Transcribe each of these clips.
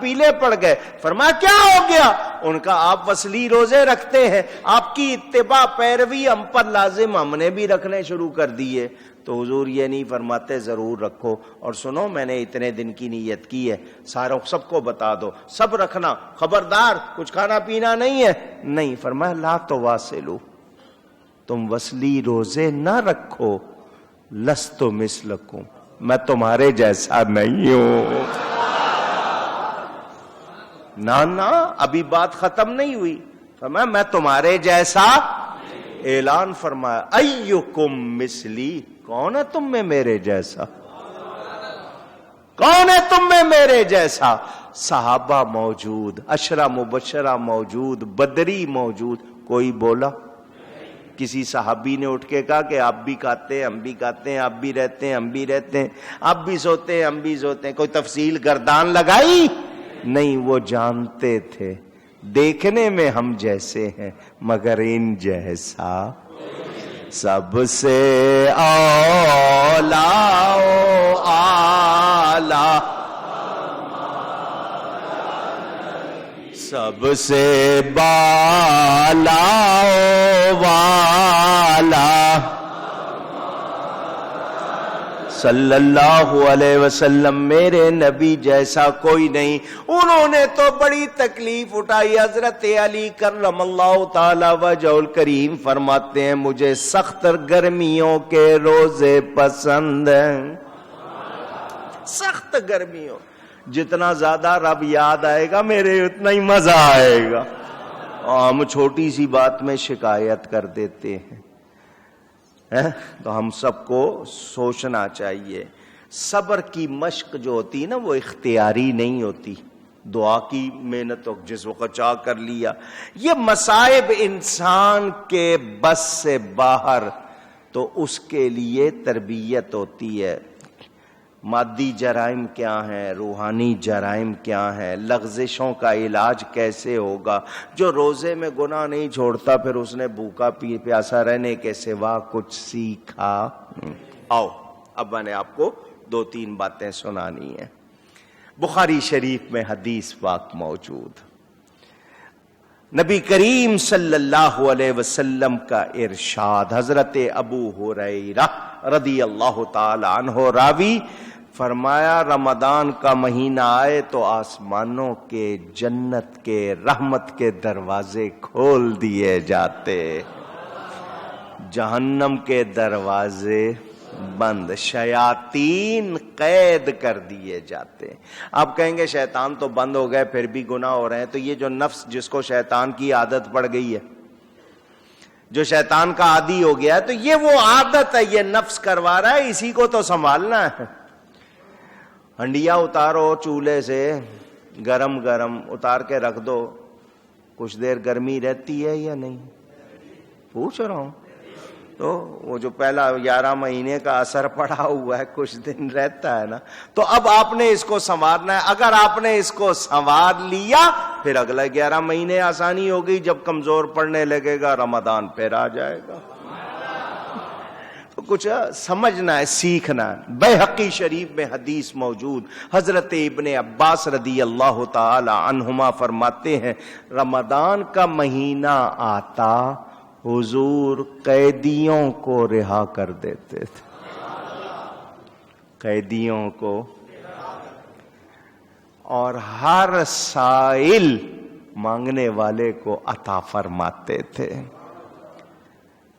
پیلے پڑ گئے۔ فرمایا کیا ہو گیا؟ ان کا آپ وصلی روزے رکھتے ہیں، آپ کی اتباع پیروی ہم پر لازم، ہم نے بھی رکھنے شروع کر دیے۔ تو حضور یہ نہیں فرماتے ضرور رکھو، اور سنو میں نے اتنے دن کی نیت کی ہے، سب کو بتا دو، سب رکھنا، خبردار کچھ کھانا پینا نہیں ہے۔ نہیں، فرمایا لا تواصلوا، تم وصلی روزے نہ رکھو، لست مثلکم، میں تمہارے جیسا نہیں ہوں۔ نہ ابھی بات ختم نہیں ہوئی، فرمایا میں تمہارے جیسا، اعلان فرمایا ایکم مثلی، کون ہے تم میں میرے جیسا؟ کون ہے تم میں میرے جیسا؟ صحابہ موجود، عشرہ مبشرہ موجود، بدری موجود، کوئی بولا؟ کسی صحابی نے اٹھ کے کہا کہ آپ بھی کھاتے ہیں ہم بھی کھاتے ہیں، آپ بھی رہتے ہیں ہم بھی رہتے ہیں، آپ بھی سوتے ہیں ہم بھی سوتے ہیں، کوئی تفصیل گردان لگائی؟ نہیں، وہ جانتے تھے دیکھنے میں ہم جیسے ہیں مگر ان جیسا سب سے اولا و اعلی، سب سے بالا والا، صلی اللہ علیہ وسلم میرے نبی جیسا کوئی نہیں۔ انہوں نے تو بڑی تکلیف اٹھائی۔ حضرت علی کرم اللہ تعالی وجہ الکریم فرماتے ہیں مجھے سخت گرمیوں کے روزے پسند ہیں، سخت گرمیوں، جتنا زیادہ رب یاد آئے گا میرے اتنا ہی مزہ آئے گا۔ ہم چھوٹی سی بات میں شکایت کر دیتے ہیں، تو ہم سب کو سوچنا چاہیے۔ صبر کی مشق جو ہوتی ہے نا وہ اختیاری نہیں ہوتی، دعا کی محنت تو جس وقت چاہ کر لیا۔ یہ مصائب انسان کے بس سے باہر، تو اس کے لیے تربیت ہوتی ہے۔ مادی جرائم کیا ہیں، روحانی جرائم کیا ہیں، لغزشوں کا علاج کیسے ہوگا۔ جو روزے میں گناہ نہیں چھوڑتا پھر اس نے بھوکا پیاسا رہنے کے سوا کچھ سیکھا؟ آؤ اب میں نے آپ کو 2-3 باتیں سنانی ہیں۔ بخاری شریف میں حدیث پاک موجود، نبی کریم صلی اللہ علیہ وسلم کا ارشاد، حضرت ابو ہریرہ رضی اللہ تعالی عنہ راوی، فرمایا رمضان کا مہینہ آئے تو آسمانوں کے جنت کے رحمت کے دروازے کھول دیے جاتے، جہنم کے دروازے بند، شیاطین قید کر دیے جاتے۔ آپ کہیں گے شیطان تو بند ہو گئے پھر بھی گناہ ہو رہے ہیں، تو یہ جو نفس جس کو شیطان کی عادت پڑ گئی ہے، جو شیطان کا عادی ہو گیا ہے، تو یہ وہ عادت ہے، یہ نفس کروا رہا ہے، اسی کو تو سنبھالنا ہے۔ ہنڈیا اتارو چولہے سے، گرم گرم اتار کے رکھ دو، کچھ دیر گرمی رہتی ہے یا نہیں؟ پوچھ رہا ہوں۔ تو وہ جو پہلا 11 مہینے کا اثر پڑا ہوا ہے کچھ دن رہتا ہے نا، تو اب آپ نے اس کو سنوارنا ہے۔ اگر آپ نے اس کو سنوار لیا پھر اگلا 11 مہینے آسانی ہو گئی، جب کمزور پڑنے لگے گا رمضان پھر آ جائے گا۔ تو کچھ سمجھنا ہے، سیکھنا ہے۔ بیہقی شریف میں حدیث موجود، حضرت ابن عباس رضی اللہ تعالی عنہما فرماتے ہیں رمضان کا مہینہ آتا حضور قیدیوں کو رہا کر دیتے تھے، قیدیوں کو، اور ہر سائل مانگنے والے کو عطا فرماتے تھے۔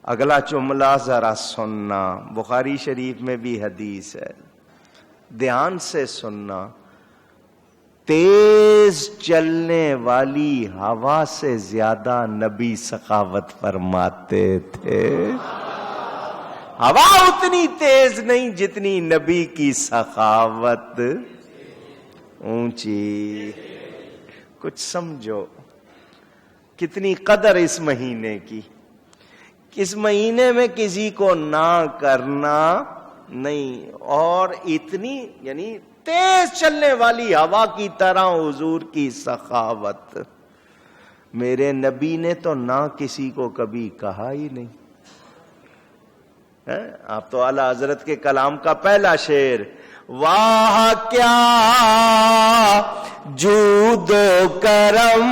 اگلا جملہ ذرا سننا، بخاری شریف میں بھی حدیث ہے، دھیان سے سننا۔ تیز چلنے والی ہوا سے زیادہ نبی سخاوت فرماتے تھے۔ ہوا اتنی تیز نہیں جتنی نبی کی سخاوت اونچی۔ کچھ سمجھو کتنی قدر اس مہینے کی۔ اس مہینے میں کسی کو نہ کرنا نہیں، اور اتنی یعنی تیز چلنے والی ہوا کی طرح حضور کی سخاوت۔ میرے نبی نے تو نہ کسی کو کبھی کہا ہی نہیں۔ آپ تو اعلی حضرت کے کلام کا پہلا شعر، واہ کیا جود و کرم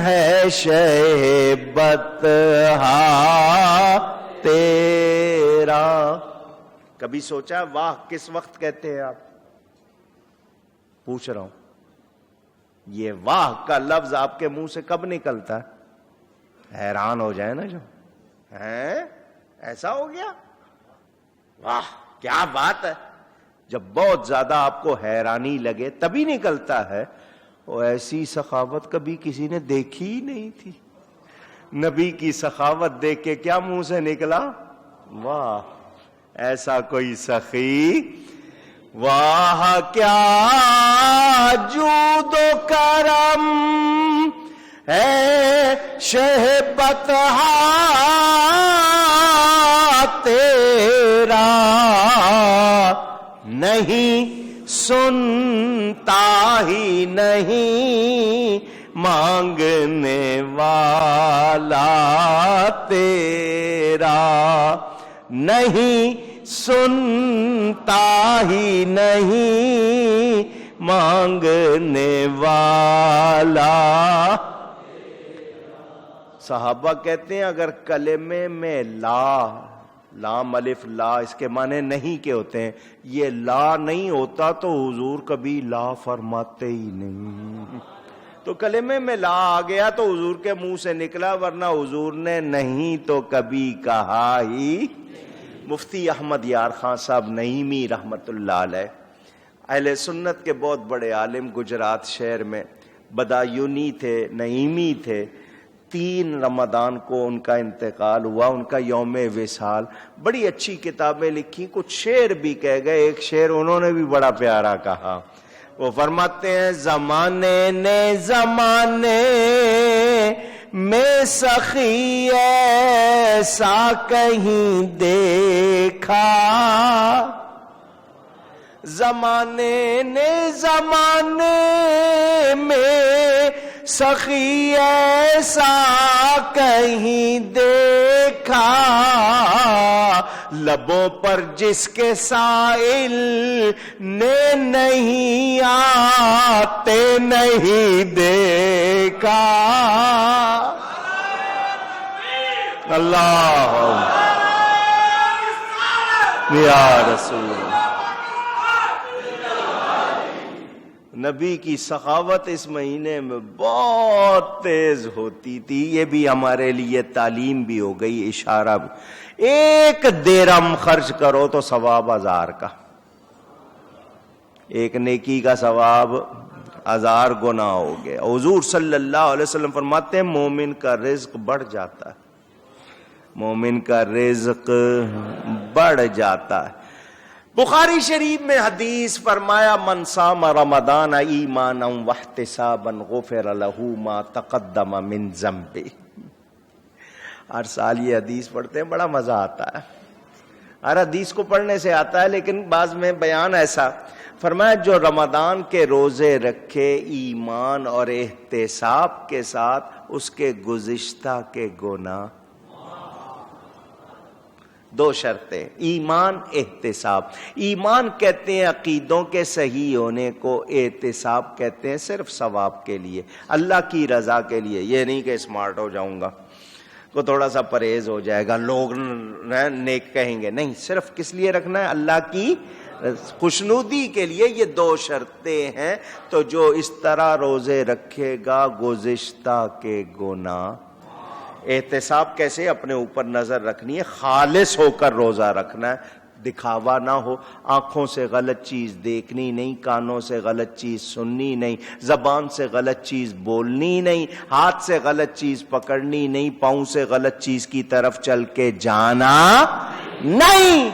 ہے شہبت تیرا. کبھی سوچا واہ کس وقت کہتے ہیں آپ؟ پوچھ رہا ہوں، یہ واہ کا لفظ آپ کے منہ سے کب نکلتا ہے؟ حیران ہو جائے نا جو ہے ایسا ہو گیا، واہ کیا بات ہے. جب بہت زیادہ آپ کو حیرانی لگے تبھی نکلتا ہے. اور ایسی سخاوت کبھی کسی نے دیکھی ہی نہیں تھی. نبی کی سخاوت دیکھ کے کیا منہ سے نکلا؟ واہ. ایسا کوئی سخی، واہ کیا جود و کرم ہے شہبت تیرا، نہیں سنتا ہی نہیں مانگنے والا تیرا، نہیں سنتا ہی نہیں مانگنے والا. صحابہ کہتے ہیں اگر کلمے میں لام الف لا اس کے معنی نہیں کے ہوتے ہیں، یہ لا نہیں ہوتا تو حضور کبھی لا فرماتے ہی نہیں. تو کلمے میں لا آ گیا تو حضور کے منہ سے نکلا، ورنہ حضور نے نہیں تو کبھی کہا ہی. مفتی احمد یار خان صاحب نعیمی رحمت اللہ علیہ، اہل سنت کے بہت بڑے عالم، گجرات شہر میں بدایونی تھے، نعیمی تھے. 3 رمضان کو ان کا انتقال ہوا، ان کا یوم وصال. بڑی اچھی کتابیں لکھی، کچھ شعر بھی کہہ گئے. ایک شعر انہوں نے بھی بڑا پیارا کہا. وہ فرماتے ہیں زمانے نے زمانے میں سخی ایسا کہیں دیکھا، زمانے نے زمانے میں سخی ایسا کہیں دیکھا، لبوں پر جس کے سائل نے نہیں آتے نہیں دیکھا. اللہ یا رسول اللہ. نبی کی سخاوت اس مہینے میں بہت تیز ہوتی تھی. یہ بھی ہمارے لیے تعلیم بھی ہو گئی، اشارہ بھی. 1 درہم خرچ کرو تو ثواب 1000 کا، ایک نیکی کا ثواب 1000 گنا ہو گیا. حضور صلی اللہ علیہ وسلم فرماتے ہیں مومن کا رزق بڑھ جاتا ہے، مومن کا رزق بڑھ جاتا ہے. بخاری شریف میں حدیث فرمایا من صام رمضان ایمانا واحتسابا غفر له ما تقدم من ذنبه. ہر سال یہ حدیث پڑھتے ہیں، بڑا مزہ آتا ہے. ہر حدیث کو پڑھنے سے آتا ہے، لیکن بعض میں بیان ایسا فرمایا جو رمضان کے روزے رکھے ایمان اور احتساب کے ساتھ، اس کے گزشتہ کے گناہ. 2 شرطیں، ایمان احتساب. ایمان کہتے ہیں عقیدوں کے صحیح ہونے کو، احتساب کہتے ہیں صرف ثواب کے لیے، اللہ کی رضا کے لیے. یہ نہیں کہ اسمارٹ ہو جاؤں گا، کو تھوڑا سا پرہیز ہو جائے گا، لوگ نیک کہیں گے. نہیں، صرف کس لیے رکھنا ہے؟ اللہ کی خوشنودی کے لیے. یہ 2 شرطیں ہیں. تو جو اس طرح روزے رکھے گا گزشتہ کے گناہ. احتساب کیسے؟ اپنے اوپر نظر رکھنی ہے، خالص ہو کر روزہ رکھنا ہے، دکھاوا نہ ہو. آنکھوں سے غلط چیز دیکھنی نہیں، کانوں سے غلط چیز سننی نہیں، زبان سے غلط چیز بولنی نہیں، ہاتھ سے غلط چیز پکڑنی نہیں، پاؤں سے غلط چیز کی طرف چل کے جانا نہیں.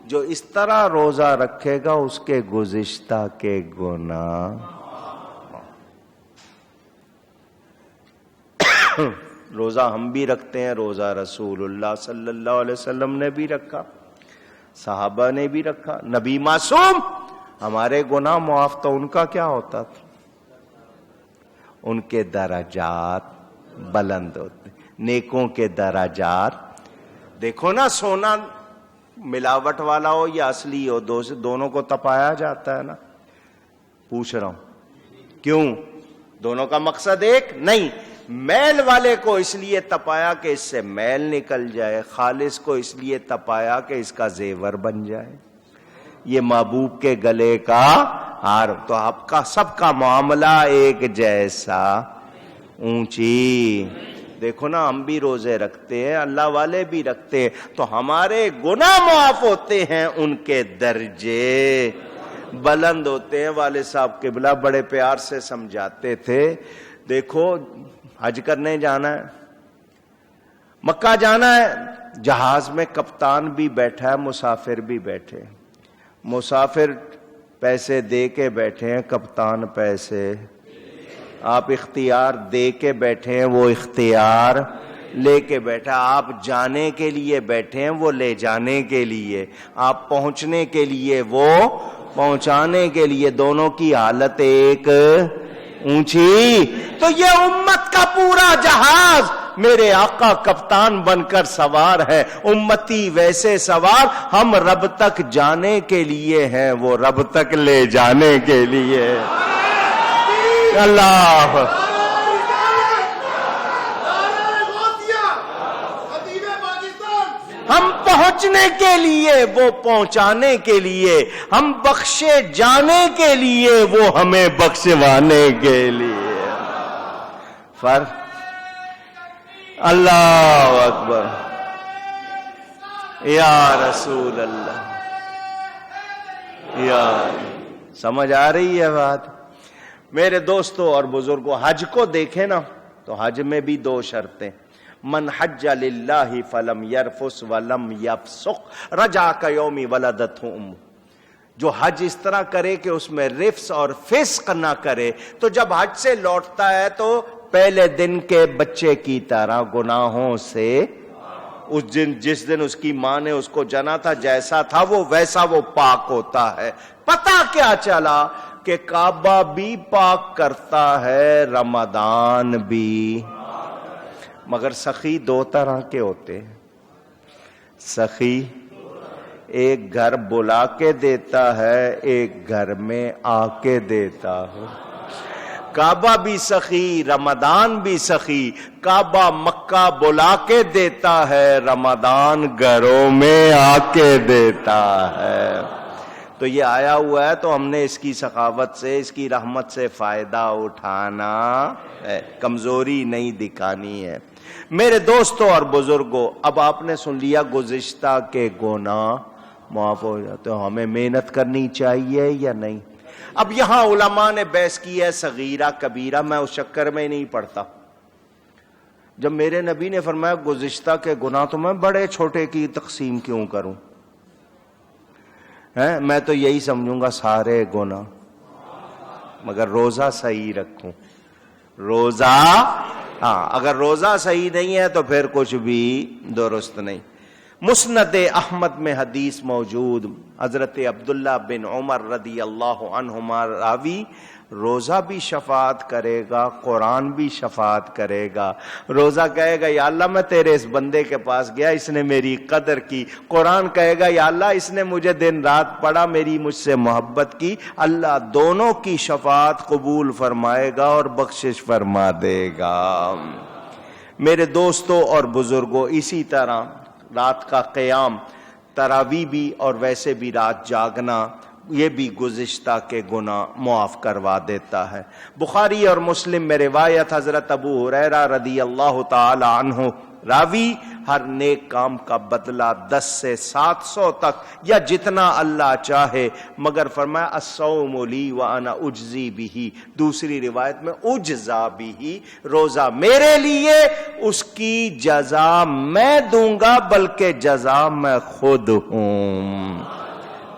جو اس طرح روزہ رکھے گا اس کے گزشتہ کے گناہ. روزہ ہم بھی رکھتے ہیں، روزہ رسول اللہ صلی اللہ علیہ وسلم نے بھی رکھا، صحابہ نے بھی رکھا. نبی معصوم، ہمارے گناہ معاف تو ان کا کیا ہوتا تھا؟ ان کے درجات بلند ہوتے، نیکوں کے درجات. دیکھو نا، سونا ملاوٹ والا ہو یا اصلی ہو، دونوں کو تپایا جاتا ہے نا. پوچھ رہا ہوں کیوں؟ دونوں کا مقصد ایک نہیں. میل والے کو اس لیے تپایا کہ اس سے میل نکل جائے، خالص کو اس لیے تپایا کہ اس کا زیور بن جائے. یہ محبوب کے گلے کا ہار. تو آپ کا سب کا معاملہ ایک جیسا. اونچی دیکھو نا، ہم بھی روزے رکھتے ہیں، اللہ والے بھی رکھتے ہیں، تو ہمارے گناہ معاف ہوتے ہیں، ان کے درجے بلند ہوتے ہیں. والد صاحب قبلہ بڑے پیار سے سمجھاتے تھے، دیکھو حج کرنے جانا ہے، مکہ جانا ہے، جہاز میں کپتان بھی بیٹھا ہے، مسافر بھی بیٹھے. مسافر پیسے دے کے بیٹھے ہیں، کپتان پیسے. آپ اختیار دے کے بیٹھے ہیں، وہ اختیار لے کے بیٹھا. آپ جانے کے لیے بیٹھے ہیں، وہ لے جانے کے لیے. آپ پہنچنے کے لیے، وہ پہنچانے کے لیے. دونوں کی حالت ایک اونچی. تو یہ امت کا پورا جہاز میرے آقا کپتان بن کر سوار ہے، امتی ویسے سوار. ہم رب تک جانے کے لیے ہیں، وہ رب تک لے جانے کے لیے. اللہ ہم پہنچنے کے لیے، وہ پہنچانے کے لیے. ہم بخشے جانے کے لیے، وہ ہمیں بخشوانے کے لیے. اللہ اکبر یا رسول اللہ. یا سمجھ آ رہی ہے بات؟ میرے دوستوں اور بزرگوں، حج کو دیکھیں نا تو حج میں بھی دو شرطیں. من حج للہ فلم یرفس ولم یفسق رجع کیوم ولدتہ امہ. جو حج اس طرح کرے کہ اس میں رفس اور فسق نہ کرے، تو جب حج سے لوٹتا ہے تو پہلے دن کے بچے کی طرح گناہوں سے، اس دن جس دن اس کی ماں نے اس کو جنا تھا، جیسا تھا وہ ویسا وہ پاک ہوتا ہے. پتہ کیا چلا کہ کعبہ بھی پاک کرتا ہے، رمضان بھی. مگر سخی دو طرح کے ہوتے ہیں. سخی ایک گھر بلا کے دیتا ہے، ایک گھر میں آ کے دیتا ہے. کعبہ بھی سخی، رمضان بھی سخی. کعبہ مکہ بلا کے دیتا ہے، رمضان گھروں میں آ کے دیتا ہے. تو یہ آیا ہوا ہے تو ہم نے اس کی سخاوت سے، اس کی رحمت سے فائدہ اٹھانا ہے، کمزوری نہیں دکھانی ہے. میرے دوستوں اور بزرگوں، اب آپ نے سن لیا گزشتہ کے گناہ معاف ہو جاتے. ہمیں محنت کرنی چاہیے یا نہیں؟ اب یہاں علماء نے بحث کی ہے صغیرہ کبیرہ. میں اس چکر میں نہیں پڑتا. جب میرے نبی نے فرمایا گزشتہ کے گناہ، تو میں بڑے چھوٹے کی تقسیم کیوں کروں؟ میں تو یہی سمجھوں گا سارے گناہ، مگر روزہ صحیح رکھوں. روزہ ہاں، اگر روزہ صحیح نہیں ہے تو پھر کچھ بھی درست نہیں. مسند احمد میں حدیث موجود، حضرت عبداللہ بن عمر رضی اللہ عنہما راوی، روزہ بھی شفاعت کرے گا، قرآن بھی شفاعت کرے گا. روزہ کہے گا یا اللہ میں تیرے اس بندے کے پاس گیا، اس نے میری قدر کی. قرآن کہے گا یا اللہ اس نے مجھے دن رات پڑھا، میری مجھ سے محبت کی. اللہ دونوں کی شفاعت قبول فرمائے گا اور بخشش فرما دے گا. میرے دوستوں اور بزرگوں، اسی طرح رات کا قیام، تراویح بھی اور ویسے بھی رات جاگنا، یہ بھی گزشتہ کے گناہ معاف کروا دیتا ہے. بخاری اور مسلم میں روایت، حضرت ابو ہریرہ رضی اللہ تعالی عنہ راوی، ہر نیک کام کا بدلہ 10 سے 700 تک یا جتنا اللہ چاہے، مگر فرمایا الصوم لی وانا اجزی بہ. دوسری روایت میں اجزا بہ، روزہ میرے لیے، اس کی جزا میں دوں گا، بلکہ جزا میں خود ہوں.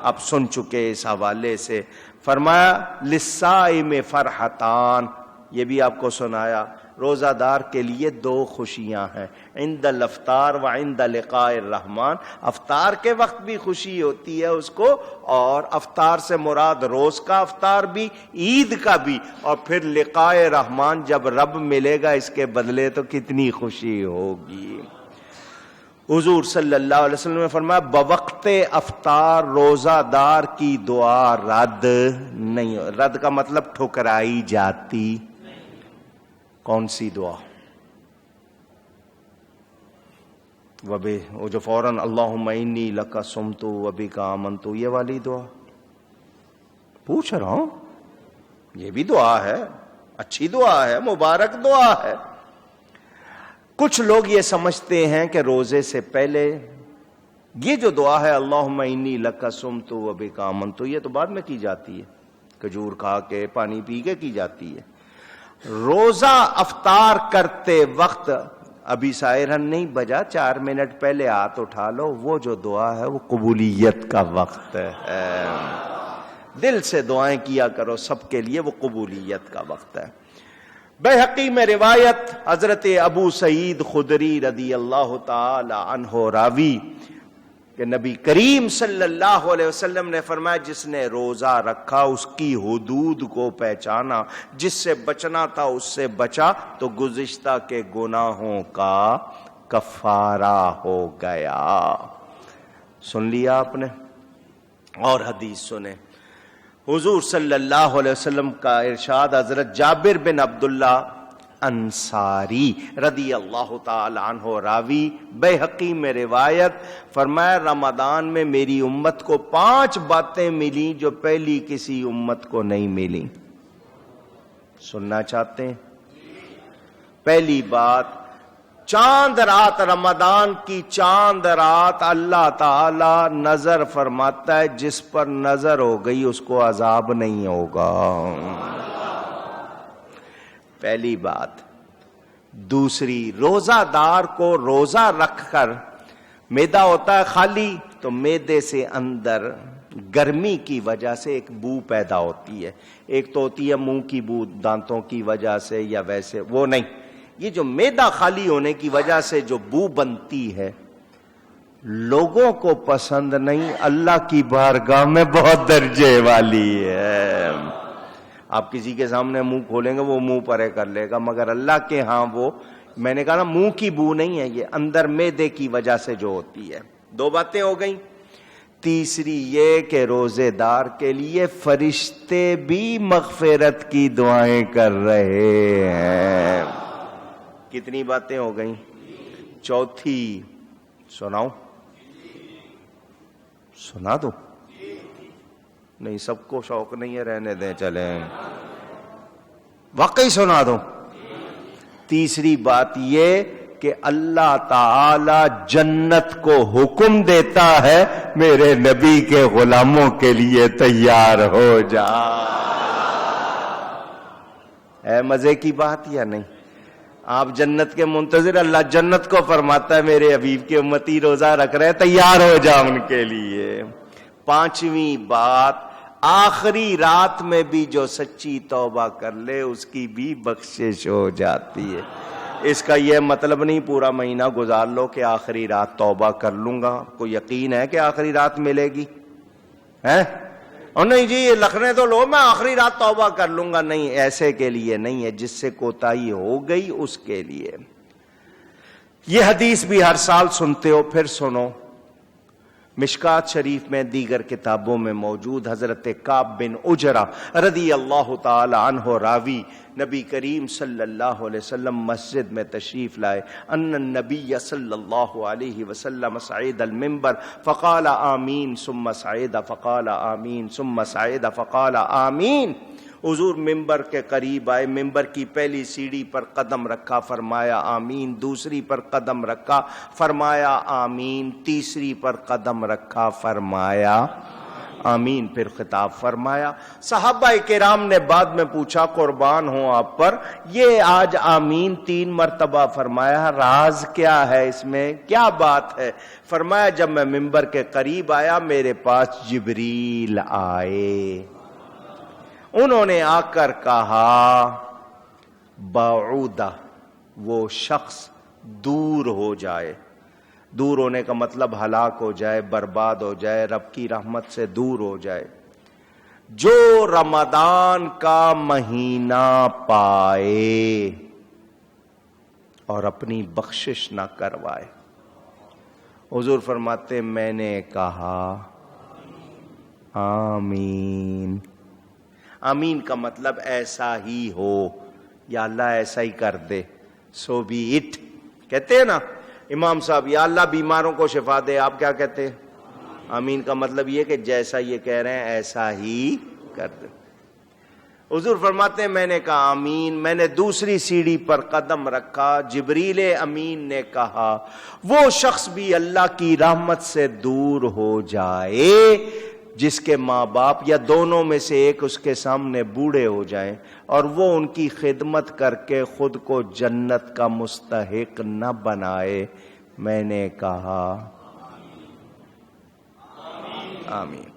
اب سن چکے اس حوالے سے. فرمایا للصائم فرحتان، یہ بھی آپ کو سنایا. روزہ دار کے لیے 2 خوشیاں ہیں، عند الافطار و عند لقاء الرحمن. افطار کے وقت بھی خوشی ہوتی ہے اس کو، اور افطار سے مراد روز کا افطار بھی، عید کا بھی، اور پھر لقاء رحمان جب رب ملے گا اس کے بدلے تو کتنی خوشی ہوگی. حضور صلی اللہ علیہ وسلم نے فرمایا بوقت افطار روزہ دار کی دعا رد نہیں، رد کا مطلب ٹھکرائی جاتی۔ کون سی دعا؟ وہ جو فوراً اللہم انی لک صمت وبک آمنت، یہ والی دعا پوچھ رہا ہوں۔ یہ بھی دعا ہے، اچھی دعا ہے، مبارک دعا ہے۔ کچھ لوگ یہ سمجھتے ہیں کہ روزے سے پہلے یہ جو دعا ہے اللہم انی لک صمت وبک آمنت، یہ تو بعد میں کی جاتی ہے، کھجور کھا کے پانی پی کے کی جاتی ہے۔ روزہ افطار کرتے وقت ابھی سائرن نہیں بجا، 4 منٹ پہلے ہاتھ اٹھا لو، وہ جو دعا ہے وہ قبولیت کا وقت ہے۔ دل سے دعائیں کیا کرو سب کے لیے، وہ قبولیت کا وقت ہے۔ بیہقی میں روایت حضرت ابو سعید خدری رضی اللہ تعالی عنہ راوی کہ نبی کریم صلی اللہ علیہ وسلم نے فرمایا جس نے روزہ رکھا اس کی حدود کو پہچانا، جس سے بچنا تھا اس سے بچا، تو گزشتہ کے گناہوں کا کفارہ ہو گیا۔ سن لیا آپ نے؟ اور حدیث سنیں، حضور صلی اللہ علیہ وسلم کا ارشاد، حضرت جابر بن عبداللہ انصاری رضی اللہ تعالی عنہ راوی، بیہقی میں روایت، فرمایا رمضان میں میری امت کو 5 باتیں ملی جو پہلی کسی امت کو نہیں ملی۔ سننا چاہتے ہیں؟ پہلی بات، چاند رات، رمضان کی چاند رات اللہ تعالی نظر فرماتا ہے، جس پر نظر ہو گئی اس کو عذاب نہیں ہوگا۔ پہلی بات۔ دوسری، روزہ دار کو روزہ رکھ کر معدہ ہوتا ہے خالی، تو معدے سے اندر گرمی کی وجہ سے ایک بو پیدا ہوتی ہے۔ ایک تو ہوتی ہے منہ کی بو دانتوں کی وجہ سے یا ویسے، وہ نہیں، یہ جو معدہ خالی ہونے کی وجہ سے جو بو بنتی ہے لوگوں کو پسند نہیں، اللہ کی بارگاہ میں بہت درجے والی ہے۔ آپ کسی کے سامنے منہ کھولیں گے وہ منہ پرے کر لے گا، مگر اللہ کے ہاں وہ، میں نے کہا نا منہ کی بو نہیں ہے، یہ اندر معدے کی وجہ سے جو ہوتی ہے۔ 2 باتیں ہو گئیں۔ تیسری یہ کہ روزے دار کے لیے فرشتے بھی مغفرت کی دعائیں کر رہے ہیں۔ کتنی باتیں ہو گئیں؟ چوتھی سناؤں؟ سنا دو؟ نہیں، سب کو شوق نہیں ہے، رہنے دیں، چلیں واقعی سنا دو۔ تیسری بات یہ کہ اللہ تعالی جنت کو حکم دیتا ہے میرے نبی کے غلاموں کے لیے تیار ہو جا۔ ہے مزے کی بات یا نہیں؟ آپ جنت کے منتظر، اللہ جنت کو فرماتا ہے میرے حبیب کے امتی روزہ رکھ رہے، تیار ہو جا ان کے لیے۔ 5ویں بات، آخری رات میں بھی جو سچی توبہ کر لے اس کی بھی بخشش ہو جاتی ہے۔ اس کا یہ مطلب نہیں پورا مہینہ گزار لو کہ آخری رات توبہ کر لوں گا، کوئی یقین ہے کہ آخری رات ملے گی؟ ہے؟ اور نہیں جی لکھنے تو لو میں آخری رات توبہ کر لوں گا، نہیں، ایسے کے لیے نہیں ہے، جس سے کوتاہی ہو گئی اس کے لیے۔ یہ حدیث بھی ہر سال سنتے ہو، پھر سنو، مشکات شریف میں دیگر کتابوں میں موجود، حضرت کعب بن عجرہ رضی اللہ تعالی عنہ راوی، نبی کریم صلی اللہ علیہ وسلم مسجد میں تشریف لائے، ان النبی صلی اللہ علیہ وسلم صعد المنبر فقال آمین ثم صعد فقال آمین ثم صعد فقال آمین۔ حضور ممبر کے قریب آئے، ممبر کی پہلی سیڑھی پر قدم رکھا، فرمایا آمین، دوسری پر قدم رکھا، فرمایا آمین، تیسری پر قدم رکھا، فرمایا آمین، پھر خطاب فرمایا۔ صحابہ کرام نے بعد میں پوچھا قربان ہوں آپ پر، یہ آج آمین 3 مرتبہ فرمایا، راز کیا ہے اس میں، کیا بات ہے؟ فرمایا جب میں ممبر کے قریب آیا میرے پاس جبریل آئے، انہوں نے آ کر کہا بعودہ، وہ شخص دور ہو جائے، دور ہونے کا مطلب ہلاک ہو جائے، برباد ہو جائے، رب کی رحمت سے دور ہو جائے، جو رمضان کا مہینہ پائے اور اپنی بخشش نہ کروائے۔ حضور فرماتے میں نے کہا آمین. آمین کا مطلب ایسا ہی ہو یا اللہ ایسا ہی کر دے. سو بی اٹ کہتے ہیں نا امام صاحب، یا اللہ بیماروں کو شفا دے، آپ کیا کہتے ہیں؟ آمین کا مطلب یہ کہ جیسا یہ کہہ رہے ہیں ایسا ہی کر دے. حضور فرماتے ہیں میں نے کہا آمین. میں نے دوسری سیڑھی پر قدم رکھا، جبریل امین نے کہا وہ شخص بھی اللہ کی رحمت سے دور ہو جائے جس کے ماں باپ یا دونوں میں سے ایک اس کے سامنے بوڑھے ہو جائیں اور وہ ان کی خدمت کر کے خود کو جنت کا مستحق نہ بنائے. میں نے کہا آمین.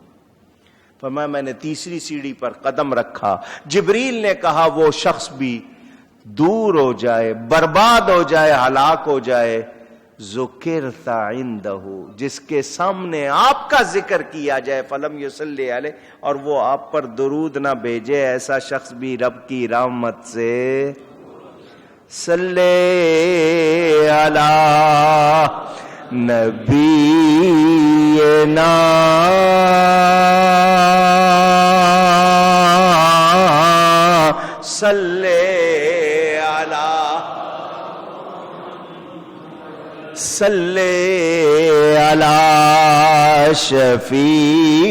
فرمایا میں نے تیسری سیڑھی پر قدم رکھا، جبریل نے کہا وہ شخص بھی دور ہو جائے، برباد ہو جائے، ہلاک ہو جائے، ذکرت عندہ، جس کے سامنے آپ کا ذکر کیا جائے، فلم یصلی علیہ، اور وہ آپ پر درود نہ بھیجے، ایسا شخص بھی رب کی رحمت سے صلی علی نبینا صلی علی شفیعنا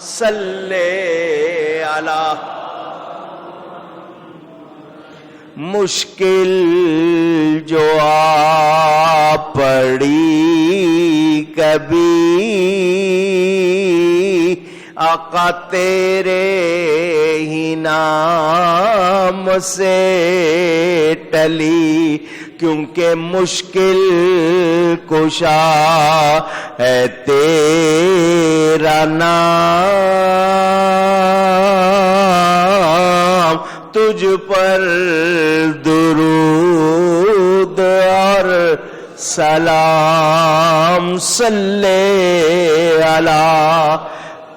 صلی علی. مشکل جو آ پڑی کبھی آقا تیرے ہی نام سے ٹلی، کیونکہ مشکل کشا ہے تیرا نام، تجھ پر درود اور سلام صلی علی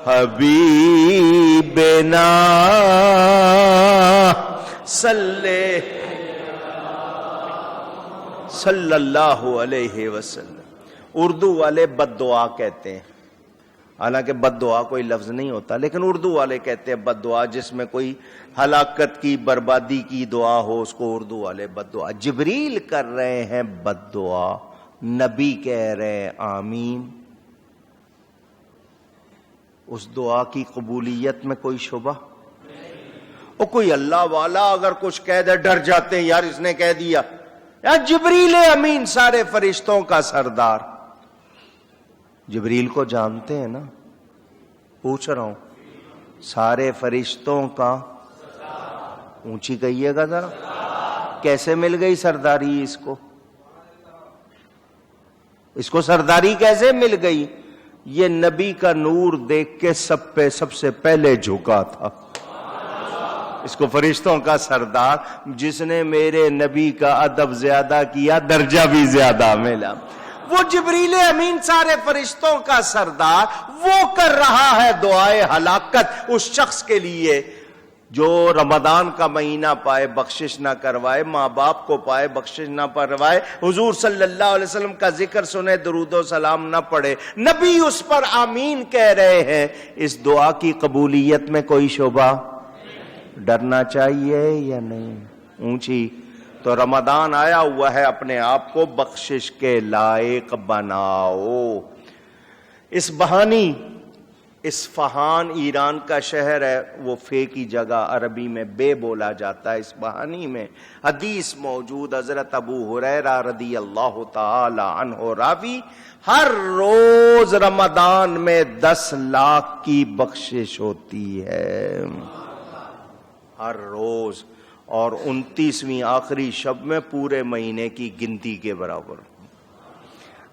حبیبنا صلی اللہ علیہ وسلم. اردو والے بد دعا کہتے ہیں، حالانکہ بد دعا کوئی لفظ نہیں ہوتا، لیکن اردو والے کہتے ہیں بد دعا، جس میں کوئی ہلاکت کی بربادی کی دعا ہو اس کو اردو والے بد دعا. جبریل کر رہے ہیں بد دعا، نبی کہہ رہے ہیں آمین. اس دعا کی قبولیت میں کوئی شبہ؟ اور کوئی اللہ والا اگر کچھ کہہ دے ڈر جاتے ہیں، یار اس نے کہہ دیا. یا جبریل امین سارے فرشتوں کا سردار، جبریل کو جانتے ہیں نا؟ پوچھ رہا ہوں، سارے فرشتوں کا اونچی کہیے گا ذرا، کیسے مل گئی سرداری اس کو سرداری کیسے مل گئی؟ یہ نبی کا نور دیکھ کے سب سے پہلے جھکا تھا. اس کو فرشتوں کا سردار، جس نے میرے نبی کا ادب زیادہ کیا درجہ بھی زیادہ ملا. وہ جبریل امین سارے فرشتوں کا سردار، وہ کر رہا ہے دعائے ہلاکت اس شخص کے لیے جو رمضان کا مہینہ پائے بخشش نہ کروائے، ماں باپ کو پائے بخشش نہ پروائے، حضور صلی اللہ علیہ وسلم کا ذکر سنے درود و سلام نہ پڑھے، نبی اس پر آمین کہہ رہے ہیں. اس دعا کی قبولیت میں کوئی شبہ؟ ڈرنا چاہیے یا نہیں؟ اونچی. تو رمضان آیا ہوا ہے، اپنے آپ کو بخشش کے لائق بناؤ. اس بہانی اصفہان ایران کا شہر ہے، وہ فے کی جگہ عربی میں بے بولا جاتا ہے. اس بہانی میں حدیث موجود، حضرت ابو ہریرہ رضی اللہ تعالی عنہ راوی، ہر روز رمضان میں 10 لاکھ کی بخشش ہوتی ہے ہر روز، اور 29ویں آخری شب میں پورے مہینے کی گنتی کے برابر.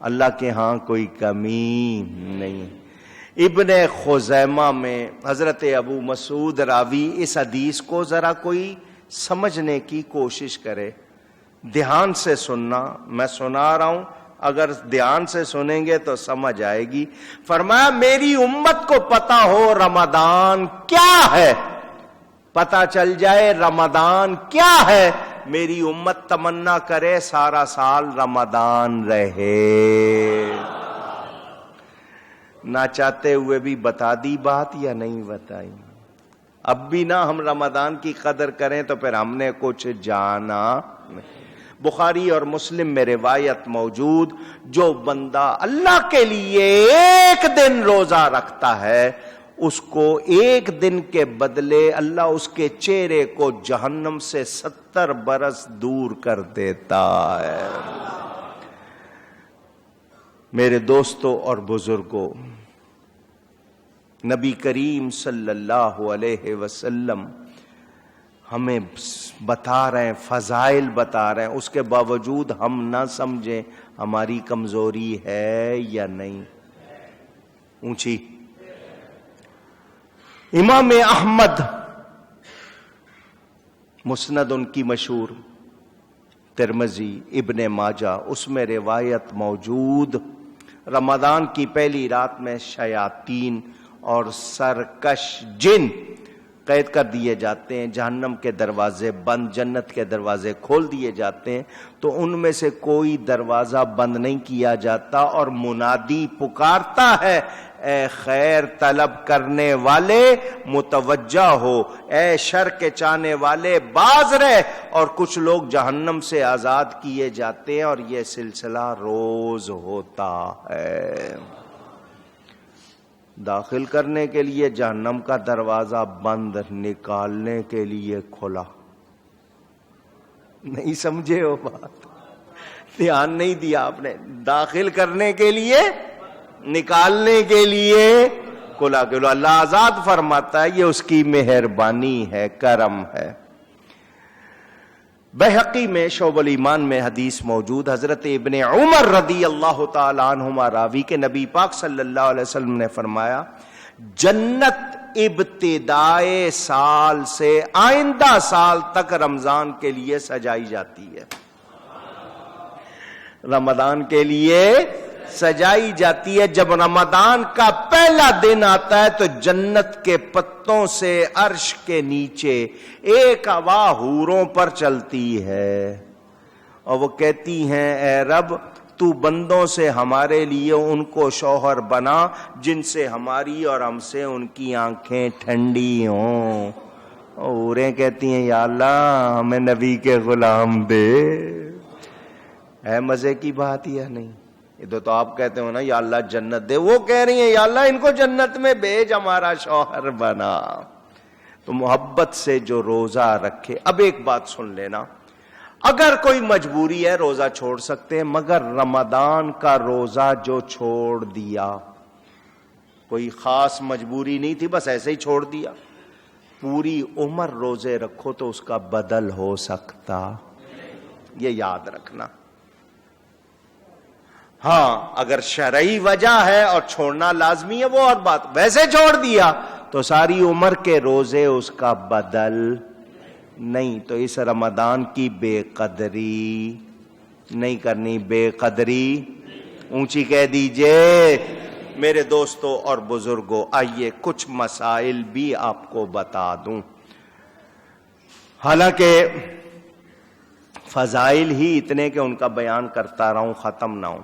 اللہ کے ہاں کوئی کمی نہیں. ابن خزیمہ میں حضرت ابو مسعود راوی اس حدیث کو ذرا کوئی سمجھنے کی کوشش کرے، دھیان سے سننا. میں سنا رہا ہوں، اگر دھیان سے سنیں گے تو سمجھ آئے گی. فرمایا میری امت کو پتا ہو رمضان کیا ہے، پتا چل جائے رمضان کیا ہے، میری امت تمنا کرے سارا سال رمضان رہے. نہ چاہتے ہوئے بھی بتا دی بات یا نہیں بتائی؟ اب بھی نہ ہم رمضان کی قدر کریں تو پھر ہم نے کچھ جانا نہیں. بخاری اور مسلم میں روایت موجود، جو بندہ اللہ کے لیے ایک دن روزہ رکھتا ہے اس کو ایک دن کے بدلے اللہ اس کے چہرے کو جہنم سے 70 برس دور کر دیتا ہے. میرے دوستوں اور بزرگوں، نبی کریم صلی اللہ علیہ وسلم ہمیں بتا رہے ہیں، فضائل بتا رہے ہیں، اس کے باوجود ہم نہ سمجھیں ہماری کمزوری ہے یا نہیں. اونچی. امام احمد مسند ان کی مشہور، ترمذی، ابن ماجہ، اس میں روایت موجود، رمضان کی پہلی رات میں شیاطین اور سرکش جن قید کر دیے جاتے ہیں، جہنم کے دروازے بند، جنت کے دروازے کھول دیے جاتے ہیں، تو ان میں سے کوئی دروازہ بند نہیں کیا جاتا، اور منادی پکارتا ہے، اے خیر طلب کرنے والے متوجہ ہو، اے شر کے چاہنے والے باز رہ. اور کچھ لوگ جہنم سے آزاد کیے جاتے ہیں، اور یہ سلسلہ روز ہوتا ہے. داخل کرنے کے لیے جہنم کا دروازہ بند، نکالنے کے لیے کھلا. نہیں سمجھے ہو بات؟ دھیان نہیں دیا آپ نے. داخل کرنے کے لیے، نکالنے کے لیے کھلا. اللہ آزاد فرماتا ہے، یہ اس کی مہربانی ہے، کرم ہے. بہقی میں شعب الایمان میں حدیث موجود، حضرت ابن عمر رضی اللہ تعالی عنہما راوی کے، نبی پاک صلی اللہ علیہ وسلم نے فرمایا، جنت ابتدائے سال سے آئندہ سال تک رمضان کے لیے سجائی جاتی ہے. رمضان کے لیے سجائی جاتی ہے. جب رمضان کا پہلا دن آتا ہے تو جنت کے پتوں سے عرش کے نیچے ایک ہوا حوروں پر چلتی ہے، اور وہ کہتی ہیں، اے رب تو بندوں سے ہمارے لیے ان کو شوہر بنا جن سے ہماری اور ہم سے ان کی آنکھیں ٹھنڈی ہوں. حوریں کہتی ہیں، یا اللہ ہمیں نبی کے غلام دے. ہے مزے کی بات یا نہیں؟ یہ تو آپ کہتے ہو نا یا اللہ جنت دے، وہ کہہ رہی ہیں یا اللہ ان کو جنت میں بھیج، ہمارا شوہر بنا. تو محبت سے جو روزہ رکھے. اب ایک بات سن لینا، اگر کوئی مجبوری ہے روزہ چھوڑ سکتے ہیں، مگر رمضان کا روزہ جو چھوڑ دیا، کوئی خاص مجبوری نہیں تھی، بس ایسے ہی چھوڑ دیا، پوری عمر روزے رکھو تو اس کا بدل ہو سکتا. یہ یاد رکھنا. ہاں اگر شرعی وجہ ہے اور چھوڑنا لازمی ہے وہ اور بات، ویسے چھوڑ دیا تو ساری عمر کے روزے اس کا بدل نہیں. تو اس رمضان کی بے قدری نہیں کرنی. بے قدری اونچی کہہ دیجئے. میرے دوستوں اور بزرگوں، آئیے کچھ مسائل بھی آپ کو بتا دوں. حالانکہ فضائل ہی اتنے کہ ان کا بیان کرتا رہوں ختم نہ ہوں.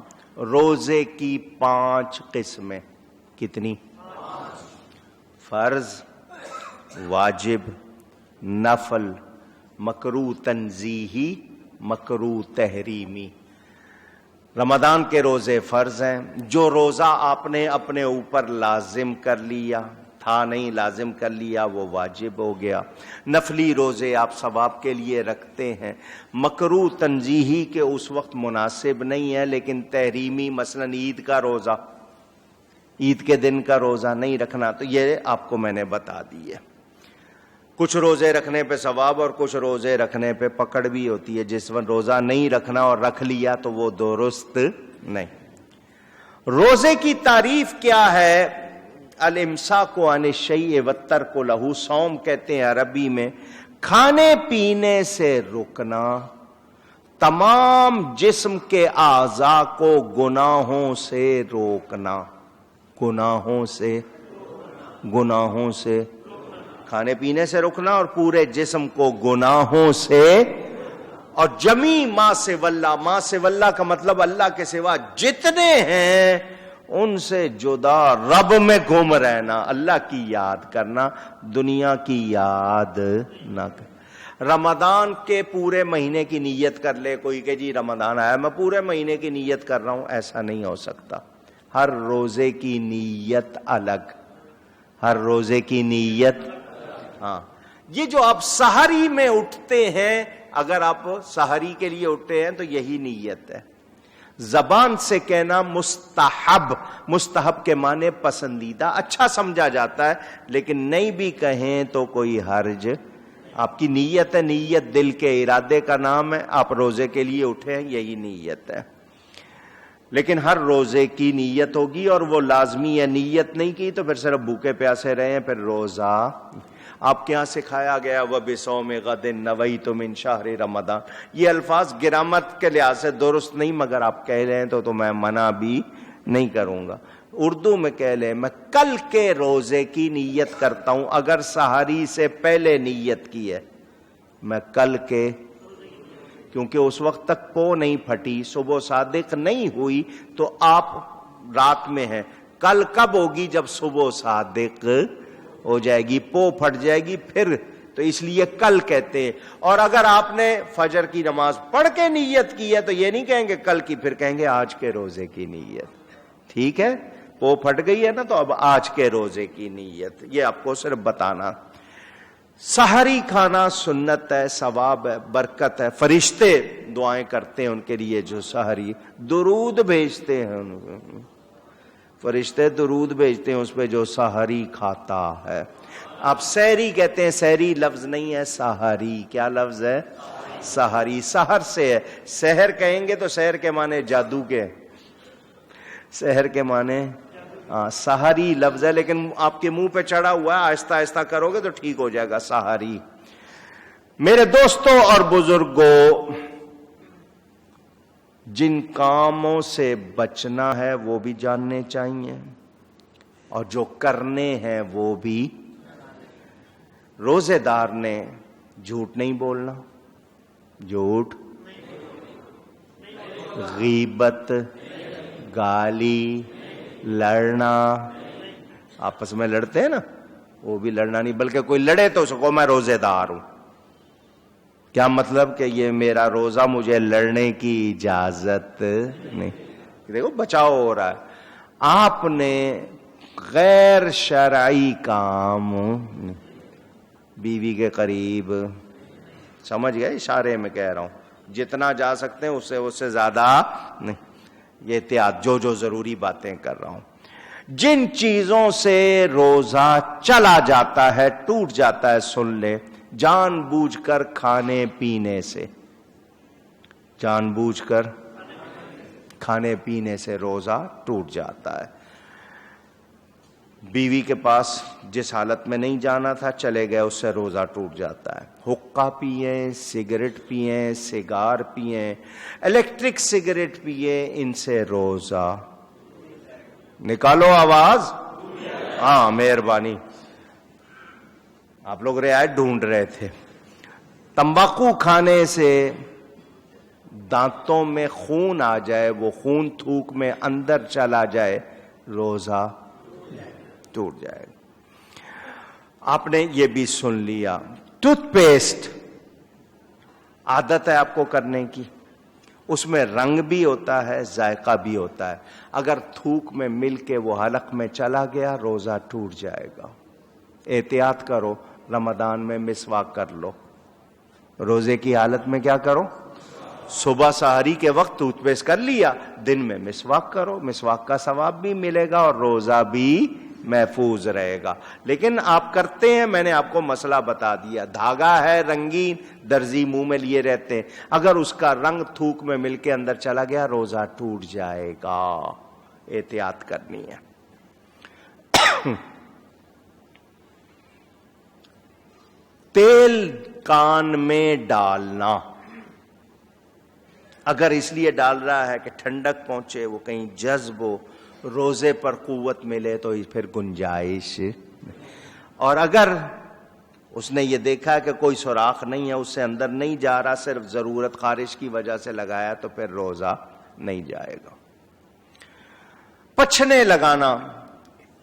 روزے کی 5 قسمیں. کتنی؟ فرض، واجب، نفل، مکروہ تنزیہی، مکروہ تحریمی. رمضان کے روزے فرض ہیں. جو روزہ آپ نے اپنے اوپر لازم کر لیا، تھا نہیں لازم کر لیا، وہ واجب ہو گیا. نفلی روزے آپ ثواب کے لیے رکھتے ہیں. مکروہ تنزیہی کے اس وقت مناسب نہیں ہے، لیکن تحریمی مثلا عید کا روزہ، عید کے دن کا روزہ نہیں رکھنا، تو یہ آپ کو میں نے بتا دی ہے. کچھ روزے رکھنے پہ ثواب اور کچھ روزے رکھنے پہ پکڑ بھی ہوتی ہے. جس وقت روزہ نہیں رکھنا اور رکھ لیا تو وہ درست نہیں. روزے کی تعریف کیا ہے؟ الامساک عن الشیء والترک لہ. صوم کہتے ہیں عربی میں کھانے پینے سے رکنا، تمام جسم کے اعضاء کو گناہوں سے روکنا. گناہوں سے کھانے پینے سے رکنا اور پورے جسم کو گناہوں سے. اور جمی ما سے واللہ کا مطلب اللہ کے سوا جتنے ہیں ان سے جدا رب میں گم رہنا، اللہ کی یاد کرنا، دنیا کی یاد نہ کر۔ رمضان کے پورے مہینے کی نیت کر لے کوئی کہ جی رمضان آیا میں پورے مہینے کی نیت کر رہا ہوں، ایسا نہیں ہو سکتا۔ ہر روزے کی نیت الگ، ہر روزے کی نیت۔ ہاں، یہ جو آپ سحری میں اٹھتے ہیں، اگر آپ سحری کے لیے اٹھتے ہیں تو یہی نیت ہے۔ زبان سے کہنا مستحب، مستحب کے معنی پسندیدہ، اچھا سمجھا جاتا ہے، لیکن نہیں بھی کہیں تو کوئی حرج۔ آپ کی نیت ہے، نیت دل کے ارادے کا نام ہے، آپ روزے کے لیے اٹھے ہیں، یہی نیت ہے۔ لیکن ہر روزے کی نیت ہوگی اور وہ لازمی ہے، نیت نہیں کی تو پھر صرف بھوکے پیاسے رہے ہیں، پھر روزہ۔ آپ کے یہاں سکھایا گیا وَبِصَوْمِ غَدٍ نَوَيْتُ مِنْ شَهْرِ رمضان، یہ الفاظ گرامت کے لحاظ سے درست نہیں، مگر آپ کہہ لیں تو میں منع بھی نہیں کروں گا۔ اردو میں کہہ لیں میں کل کے روزے کی نیت کرتا ہوں، اگر سحری سے پہلے نیت کی ہے میں کل کے، کیونکہ اس وقت تک پو نہیں پھٹی، صبح صادق نہیں ہوئی، تو آپ رات میں ہیں۔ کل کب ہوگی؟ جب صبح صادق ہو جائے گی، پو پھٹ جائے گی، پھر تو اس لیے کل کہتے ہیں۔ اور اگر آپ نے فجر کی نماز پڑھ کے نیت کی ہے تو یہ نہیں کہیں گے کل کی، پھر کہیں گے آج کے روزے کی نیت۔ ٹھیک ہے، پو پھٹ گئی ہے نا، تو اب آج کے روزے کی نیت، یہ آپ کو صرف بتانا۔ سحری کھانا سنت ہے، ثواب ہے، برکت ہے، فرشتے دعائیں کرتے ہیں ان کے لیے جو سحری، درود بھیجتے ہیں فرشتے، درود بھیجتے ہیں اس پہ جو سحری کھاتا ہے۔ آپ سحری کہتے ہیں، سحری لفظ نہیں ہے، سحری کیا لفظ ہے؟ سحری، سحر سے ہے۔ سحر کہیں گے تو سحر کے معنی جادو کے، سحر کے معنی سحری لفظ ہے، لیکن آپ کے منہ پہ چڑھا ہوا ہے، آہستہ آہستہ کرو گے تو ٹھیک ہو جائے گا، سحری۔ میرے دوستوں اور بزرگوں، جن کاموں سے بچنا ہے وہ بھی جاننے چاہیے اور جو کرنے ہیں وہ بھی۔ روزے دار نے جھوٹ نہیں بولنا، جھوٹ، غیبت، گالی، لڑنا، آپس میں لڑتے ہیں نا، وہ بھی لڑنا نہیں، بلکہ کوئی لڑے تو اس کو میں روزے دار ہوں، کیا مطلب کہ یہ میرا روزہ مجھے لڑنے کی اجازت نہیں۔ دیکھو بچاؤ ہو رہا ہے۔ آپ نے غیر شرعی کام، بیوی کے قریب، سمجھ گئے اشارے میں کہہ رہا ہوں، جتنا جا سکتے ہیں اس سے زیادہ نہیں، یہ احتیاط جو ضروری باتیں کر رہا ہوں۔ جن چیزوں سے روزہ چلا جاتا ہے، ٹوٹ جاتا ہے، سن لے، جان بوجھ کر کھانے پینے سے، جان بوجھ کر کھانے پینے سے روزہ ٹوٹ جاتا ہے۔ بیوی کے پاس جس حالت میں نہیں جانا تھا چلے گئے، اس سے روزہ ٹوٹ جاتا ہے۔ حقہ پئیں، سگریٹ پئیں، سگار پئیں، الیکٹرک سگریٹ پئیں، ان سے روزہ، نکالو آواز، ہاں مہربانی، آپ لوگ رعایت ڈھونڈ رہے تھے۔ تمباکو کھانے سے دانتوں میں خون آ جائے، وہ خون تھوک میں اندر چلا جائے، روزہ ٹوٹ جائے گا۔ آپ نے یہ بھی سن لیا۔ ٹوتھ پیسٹ عادت ہے آپ کو کرنے کی، اس میں رنگ بھی ہوتا ہے، ذائقہ بھی ہوتا ہے، اگر تھوک میں مل کے وہ حلق میں چلا گیا روزہ ٹوٹ جائے گا۔ احتیاط کرو، رمضان میں مسواک کر لو، روزے کی حالت میں کیا کرو؟ صبح سحری کے وقت ٹوتھ پیسٹ کر لیا، دن میں مسواک کرو، مسواک کا ثواب بھی ملے گا اور روزہ بھی محفوظ رہے گا۔ لیکن آپ کرتے ہیں، میں نے آپ کو مسئلہ بتا دیا، دھاگا ہے رنگین، درزی منہ میں لیے رہتے ہیں، اگر اس کا رنگ تھوک میں مل کے اندر چلا گیا روزہ ٹوٹ جائے گا، احتیاط کرنی ہے۔ تیل کان میں ڈالنا، اگر اس لیے ڈال رہا ہے کہ ٹھنڈک پہنچے، وہ کہیں جذب ہو، روزے پر قوت ملے تو پھر گنجائش، اور اگر اس نے یہ دیکھا کہ کوئی سوراخ نہیں ہے، اس سے اندر نہیں جا رہا، صرف ضرورت خارش کی وجہ سے لگایا، تو پھر روزہ نہیں جائے گا۔ پچھنے لگانا،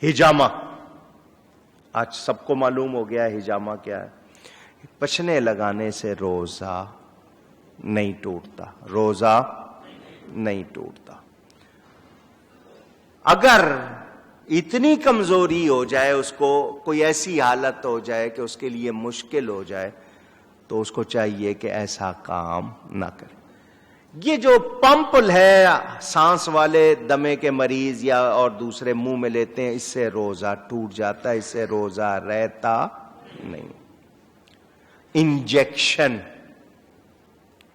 ہجامہ، آج سب کو معلوم ہو گیا ہے ہجامہ کیا ہے۔ پچھنے لگانے سے روزہ نہیں ٹوٹتا، روزہ نہیں ٹوٹتا۔ اگر اتنی کمزوری ہو جائے، اس کو کوئی ایسی حالت ہو جائے کہ اس کے لیے مشکل ہو جائے، تو اس کو چاہیے کہ ایسا کام نہ کرے۔ یہ جو پمپ ہے سانس والے دمے کے مریض یا اور دوسرے منہ میں لیتے ہیں، اس سے روزہ ٹوٹ جاتا ہے، اس سے روزہ رہتا نہیں۔ انجیکشن،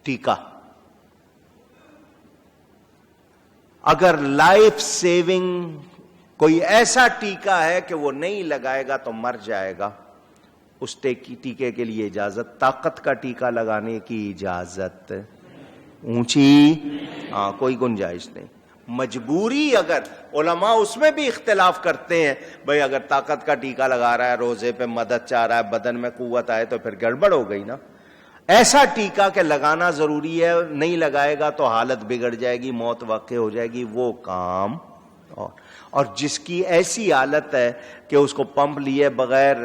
ٹیکا، اگر لائف سیونگ کوئی ایسا ٹیکا ہے کہ وہ نہیں لگائے گا تو مر جائے گا، اس ٹیکے کے لیے اجازت، طاقت کا ٹیکا لگانے کی اجازت، اونچی کوئی گنجائش نہیں۔ مجبوری، اگر علماء اس میں بھی اختلاف کرتے ہیں، بھئی اگر طاقت کا ٹیکا لگا رہا ہے، روزے پہ مدد چاہ رہا ہے، بدن میں قوت آئے، تو پھر گڑبڑ ہو گئی نا۔ ایسا ٹیکا کہ لگانا ضروری ہے، نہیں لگائے گا تو حالت بگڑ جائے گی، موت واقع ہو جائے گی، وہ کام۔ اور جس کی ایسی حالت ہے کہ اس کو پمپ لیے بغیر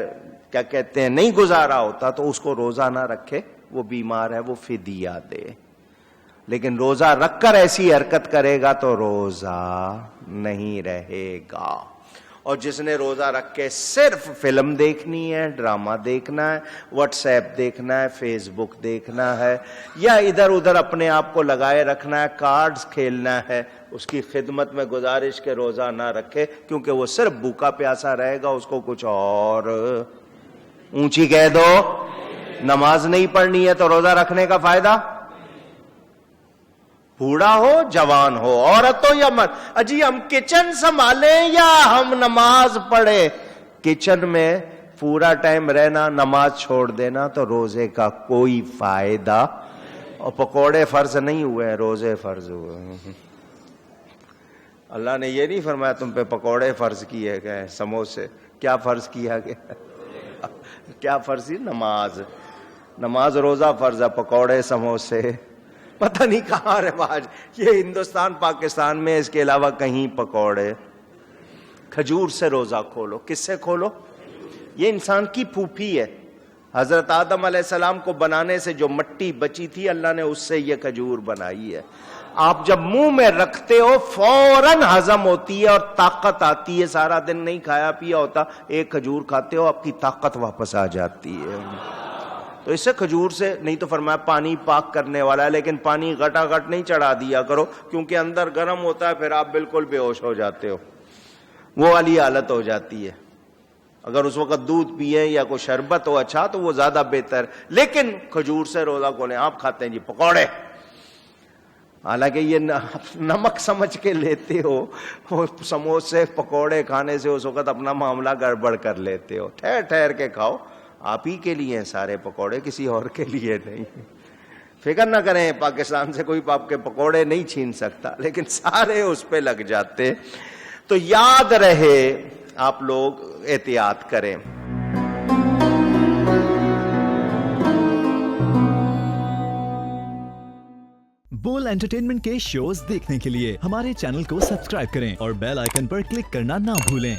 کیا کہتے ہیں نہیں گزارا ہوتا، تو اس کو روزہ نہ رکھے، وہ بیمار ہے، وہ فدیہ دے۔ لیکن روزہ رکھ کر ایسی حرکت کرے گا تو روزہ نہیں رہے گا۔ اور جس نے روزہ رکھ کے صرف فلم دیکھنی ہے، ڈرامہ دیکھنا ہے، واٹس ایپ دیکھنا ہے، فیس بک دیکھنا ہے، یا ادھر ادھر اپنے آپ کو لگائے رکھنا ہے، کارڈز کھیلنا ہے، اس کی خدمت میں گزارش کے روزہ نہ رکھے، کیونکہ وہ صرف بھوکا پیاسا رہے گا، اس کو کچھ اور اونچی کہہ دو، نماز نہیں پڑھنی ہے تو روزہ رکھنے کا فائدہ؟ بوڑھا ہو جوان ہو، عورت ہو یا مرد، اجی ہم کچن سنبھالیں یا ہم نماز پڑھیں، کچن میں پورا ٹائم رہنا، نماز چھوڑ دینا تو روزے کا کوئی فائدہ۔ اور پکوڑے فرض نہیں ہوئے، روزے فرض ہوئے۔ اللہ نے یہ نہیں فرمایا تم پہ پکوڑے فرض کیے گئے، سموسے، کیا فرض کیا گیا؟ کیا فرض کی؟ نماز۔ نماز روزہ فرض ہے، پکوڑے سموسے پتہ نہیں کہاں رواج، یہ ہندوستان پاکستان میں، اس کے علاوہ کہیں پکوڑے۔ کھجور سے روزہ کھولو، کس سے کھولو؟ یہ انسان کی پھوپھی ہے، حضرت آدم علیہ السلام کو بنانے سے جو مٹی بچی تھی، اللہ نے اس سے یہ کھجور بنائی ہے۔ آپ جب منہ میں رکھتے ہو فوراً ہضم ہوتی ہے اور طاقت آتی ہے، سارا دن نہیں کھایا پیا ہوتا، ایک کھجور کھاتے ہو آپ کی طاقت واپس آ جاتی ہے۔ تو اس سے کھجور سے، نہیں تو فرمایا پانی پاک کرنے والا ہے، لیکن پانی گٹا گٹ نہیں چڑھا دیا کرو، کیونکہ اندر گرم ہوتا ہے، پھر آپ بالکل بے ہوش ہو جاتے ہو، وہ والی حالت ہو جاتی ہے۔ اگر اس وقت دودھ پیئے یا کوئی شربت ہو اچھا تو وہ زیادہ بہتر، لیکن کھجور سے روزہ کھولیں۔ آپ کھاتے ہیں جی پکوڑے، حالانکہ یہ نمک سمجھ کے لیتے ہو، سموسے پکوڑے کھانے سے اس وقت اپنا معاملہ گڑبڑ کر لیتے ہو۔ ٹھہر ٹھہر کے کھاؤ، آپ ہی کے لیے ہیں سارے پکوڑے، کسی اور کے لیے نہیں۔ فکر نہ کریں، پاکستان سے کوئی آپ کے پکوڑے نہیں چھین سکتا، لیکن سارے اس پہ لگ جاتے۔ تو یاد رہے، آپ لوگ احتیاط کریں۔ بول انٹرٹینمنٹ کے شوز دیکھنے کے لیے ہمارے چینل کو سبسکرائب کریں اور بیل آئیکن پر کلک کرنا نہ بھولیں۔